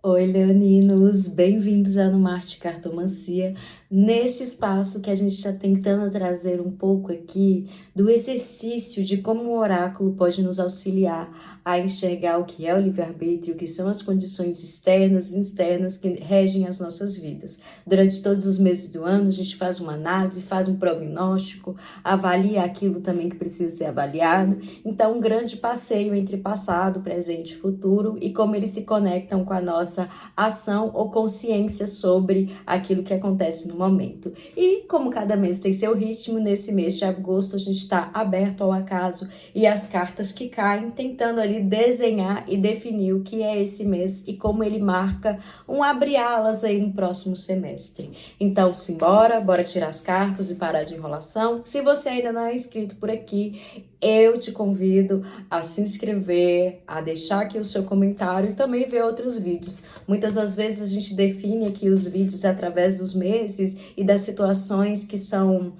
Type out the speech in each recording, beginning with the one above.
Oi, leoninos! Bem-vindos ao No Marte Cartomancia, nesse espaço que a gente está tentando trazer um pouco aqui do exercício de como o oráculo pode nos auxiliar a enxergar o que é o livre-arbítrio, o que são as condições externas e externas que regem as nossas vidas. Durante todos os meses do ano, a gente faz uma análise, faz um prognóstico, avalia aquilo também que precisa ser avaliado. Então, um grande passeio entre passado, presente e futuro e como eles se conectam com a nossa ação ou consciência sobre aquilo que acontece no momento. E como cada mês tem seu ritmo, nesse mês de agosto a gente está aberto ao acaso e às cartas que caem, tentando ali desenhar e definir o que é esse mês e como ele marca um abre-alas aí no próximo semestre. Então, simbora, bora tirar as cartas e parar de enrolação. Se você ainda não é inscrito por aqui, eu te convido a se inscrever, a deixar aqui o seu comentário e também ver outros vídeos. Muitas das vezes a gente define aqui os vídeos através dos meses e das situações que são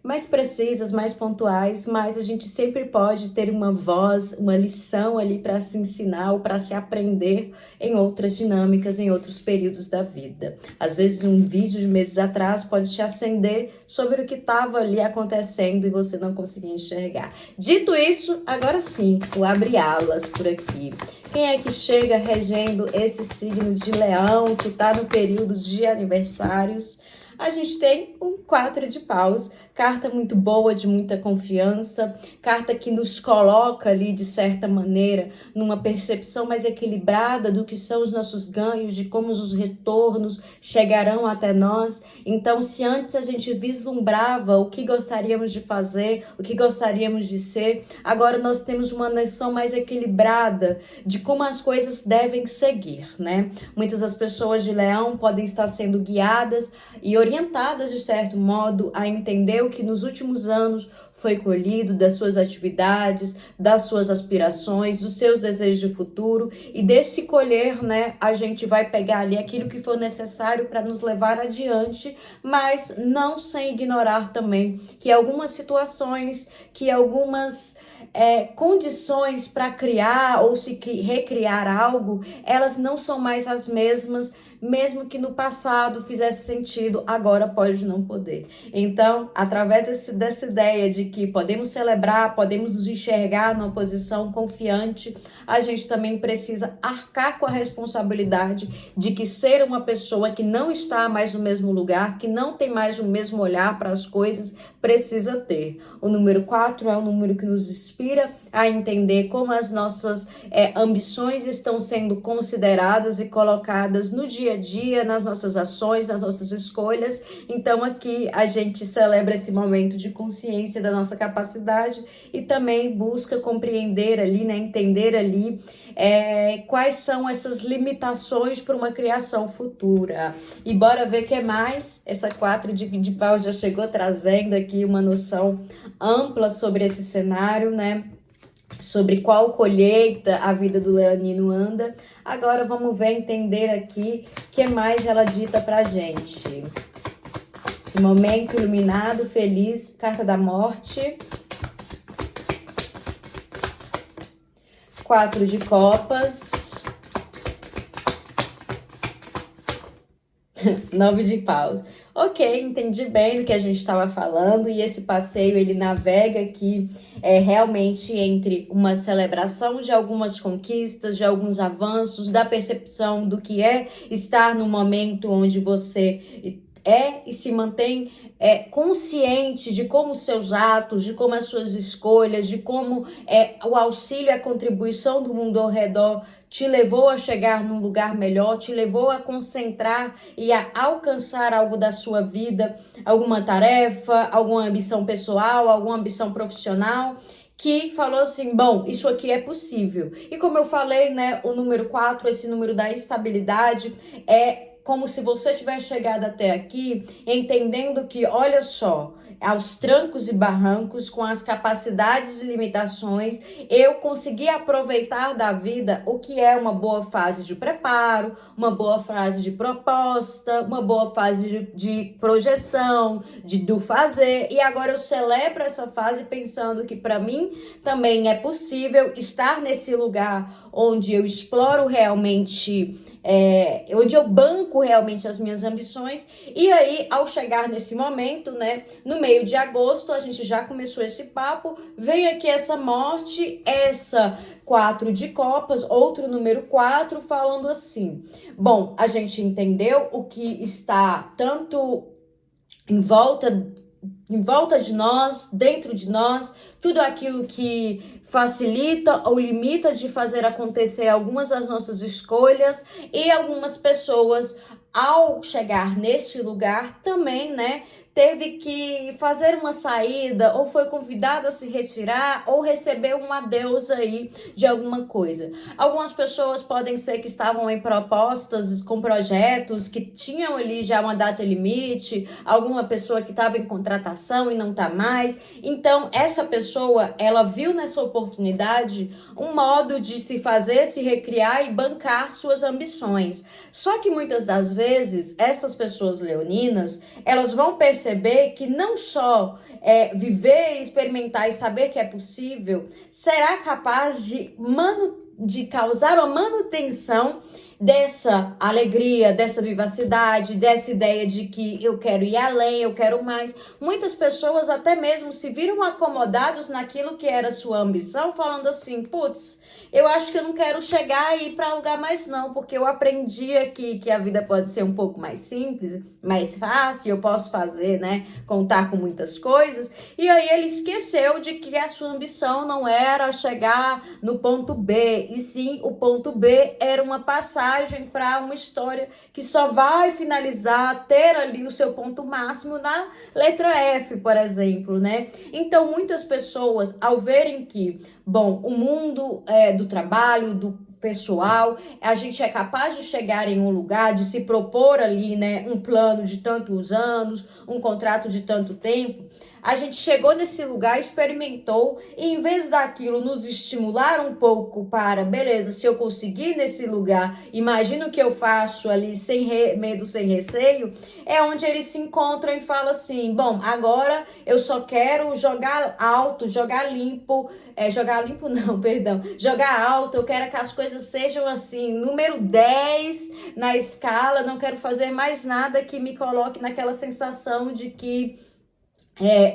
mais precisas, mais pontuais, mas a gente sempre pode ter uma voz, uma lição ali para se ensinar ou para se aprender em outras dinâmicas, em outros períodos da vida. Às vezes um vídeo de meses atrás pode te acender sobre o que estava ali acontecendo e você não conseguia enxergar. Dito isso, agora sim, o abre-alas por aqui. Quem é que chega regendo esse signo de Leão que está no período de aniversários? A gente tem um 4 de paus, carta muito boa, de muita confiança, carta que nos coloca ali, de certa maneira, numa percepção mais equilibrada do que são os nossos ganhos, de como os retornos chegarão até nós. Então, se antes a gente vislumbrava o que gostaríamos de fazer, o que gostaríamos de ser, agora nós temos uma noção mais equilibrada de como as coisas devem seguir, né? Muitas das pessoas de Leão podem estar sendo guiadas e orientadas, de certo modo, a entender o que nos últimos anos foi colhido das suas atividades, das suas aspirações, dos seus desejos de futuro, e desse colher, né, a gente vai pegar ali aquilo que for necessário para nos levar adiante, mas não sem ignorar também que algumas situações, que algumas condições para criar ou se recriar algo, elas não são mais as mesmas, mesmo que no passado fizesse sentido, agora pode não poder. Então, através dessa ideia de que podemos celebrar, podemos nos enxergar numa posição confiante, a gente também precisa arcar com a responsabilidade de que ser uma pessoa que não está mais no mesmo lugar, que não tem mais o mesmo olhar para as coisas, precisa ter. O número 4 é um número que nos inspira a entender como as nossas ambições estão sendo consideradas e colocadas no dia a dia, nas nossas ações, nas nossas escolhas. Então aqui a gente celebra esse momento de consciência da nossa capacidade e também busca compreender ali, né, entender ali quais são essas limitações para uma criação futura. E bora ver o que mais. Essa 4 de pau já chegou trazendo aqui uma noção ampla sobre esse cenário, né? Sobre qual colheita a vida do leonino anda. Agora vamos ver, entender aqui o que mais ela dita pra gente. Esse momento iluminado, feliz, carta da morte. 4 de copas. 9 de paus. Ok, entendi bem do que a gente estava falando e esse passeio ele navega aqui realmente entre uma celebração de algumas conquistas, de alguns avanços, da percepção do que é estar no momento onde você e se mantém consciente de como os seus atos, de como as suas escolhas, de como o auxílio e a contribuição do mundo ao redor te levou a chegar num lugar melhor, te levou a concentrar e a alcançar algo da sua vida, alguma tarefa, alguma ambição pessoal, alguma ambição profissional, que falou assim, bom, isso aqui é possível. E como eu falei, né, o número 4, esse número da estabilidade, como se você tivesse chegado até aqui, entendendo que, olha só, aos trancos e barrancos, com as capacidades e limitações, eu consegui aproveitar da vida o que é uma boa fase de preparo, uma boa fase de proposta, uma boa fase de projeção, do fazer, e agora eu celebro essa fase pensando que para mim também é possível estar nesse lugar onde eu exploro realmente onde eu banco realmente as minhas ambições. E aí, ao chegar nesse momento, né, no meio de agosto, a gente já começou esse papo, vem aqui essa morte, essa 4 de copas, outro número 4, falando assim: bom, a gente entendeu o que está tanto em volta de nós, dentro de nós, tudo aquilo que facilita ou limita de fazer acontecer algumas das nossas escolhas, e algumas pessoas, ao chegar neste lugar, também, né, teve que fazer uma saída, ou foi convidado a se retirar, ou recebeu um adeus aí de alguma coisa. Algumas pessoas podem ser que estavam em propostas com projetos que tinham ali já uma data limite, alguma pessoa que estava em contratação e não está mais. Então, essa pessoa, ela viu nessa oportunidade um modo de se fazer, se recriar e bancar suas ambições. Só que muitas das vezes, essas pessoas leoninas, elas vão perceber que não só viver, experimentar e saber que é possível, será capaz de causar uma manutenção dessa alegria, dessa vivacidade, dessa ideia de que eu quero ir além, eu quero mais. Muitas pessoas até mesmo se viram acomodados naquilo que era sua ambição, falando assim: putz, eu acho que eu não quero chegar e ir para lugar mais não, porque eu aprendi aqui que a vida pode ser um pouco mais simples, mais fácil, eu posso fazer, né, contar com muitas coisas. E aí ele esqueceu de que a sua ambição não era chegar no ponto B, e sim o ponto B era uma passagem para uma história que só vai finalizar, ter ali o seu ponto máximo na letra F, por exemplo, né? Então, muitas pessoas, ao verem que, bom, o mundo do trabalho, do pessoal, a gente é capaz de chegar em um lugar, de se propor ali, né, um plano de tantos anos, um contrato de tanto tempo. A gente chegou nesse lugar, experimentou, e em vez daquilo nos estimular um pouco para, beleza, se eu conseguir nesse lugar, imagina o que eu faço ali sem medo, sem receio, é onde eles se encontram e falam assim: bom, agora eu só quero jogar alto, jogar limpo, jogar limpo não, perdão, jogar alto, eu quero que as coisas sejam assim, número 10 na escala, não quero fazer mais nada que me coloque naquela sensação de que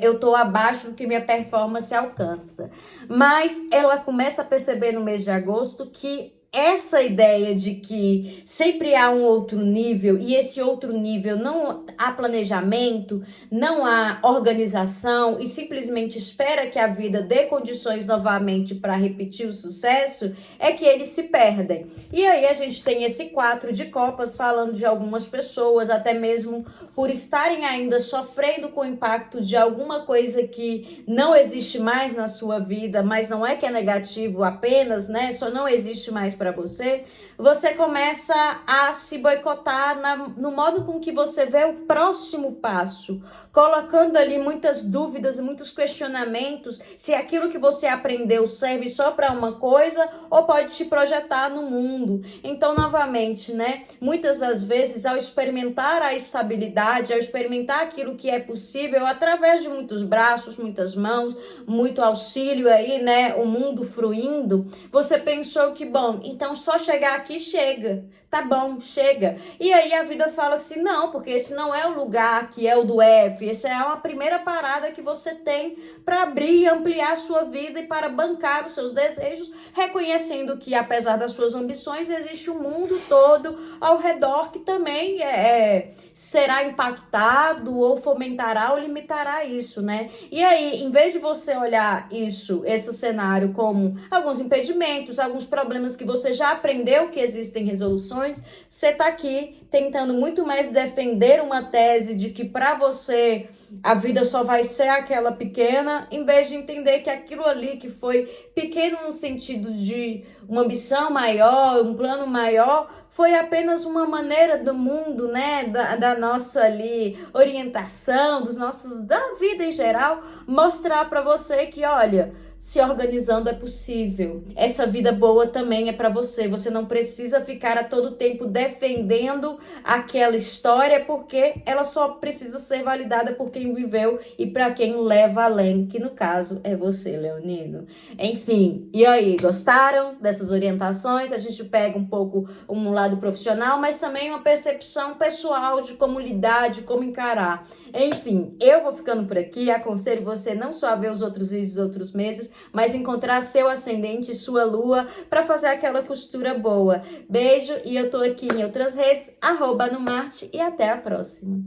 eu tô abaixo do que minha performance alcança. Mas ela começa a perceber no mês de agosto que essa ideia de que sempre há um outro nível, e esse outro nível não há planejamento, não há organização, e simplesmente espera que a vida dê condições novamente para repetir o sucesso, é que eles se perdem. E aí a gente tem esse 4 de copas falando de algumas pessoas, até mesmo por estarem ainda sofrendo com o impacto de alguma coisa que não existe mais na sua vida, mas não é que é negativo apenas, né? Só não existe mais para você. Você começa a se boicotar no modo com que você vê o próximo passo, colocando ali muitas dúvidas, muitos questionamentos, se aquilo que você aprendeu serve só para uma coisa ou pode te projetar no mundo. Então, novamente, né? Muitas das vezes, ao experimentar a estabilidade, ao experimentar aquilo que é possível através de muitos braços, muitas mãos, muito auxílio aí, né? O mundo fruindo, você pensou que, bom, então só chegar aqui chega, tá bom, chega. E aí a vida fala assim: não, porque esse não é o lugar que é o do F, essa é uma primeira parada que você tem para abrir e ampliar a sua vida e para bancar os seus desejos, reconhecendo que apesar das suas ambições, existe um mundo todo ao redor que também será impactado ou fomentará ou limitará isso, né? E aí, em vez de você olhar esse cenário como alguns impedimentos, alguns problemas que você já aprendeu que existem resoluções, você tá aqui tentando muito mais defender uma tese de que para você a vida só vai ser aquela pequena, em vez de entender que aquilo ali que foi pequeno no sentido de uma ambição maior, um plano maior, foi apenas uma maneira do mundo, né, da nossa ali orientação, da vida em geral, mostrar para você que, olha, se organizando é possível. Essa vida boa também é para você. Você não precisa ficar a todo tempo defendendo aquela história, porque ela só precisa ser validada por quem viveu e para quem leva além, que no caso é você, leonino. Enfim, e aí, gostaram dessas orientações? A gente pega um pouco um lado profissional, mas também uma percepção pessoal de como lidar, de como encarar. Enfim, eu vou ficando por aqui. Aconselho você não só a ver os outros vídeos dos outros meses, mas encontrar seu ascendente, sua lua, para fazer aquela costura boa. Beijo, e eu tô aqui em outras redes, @no Marte, e até a próxima.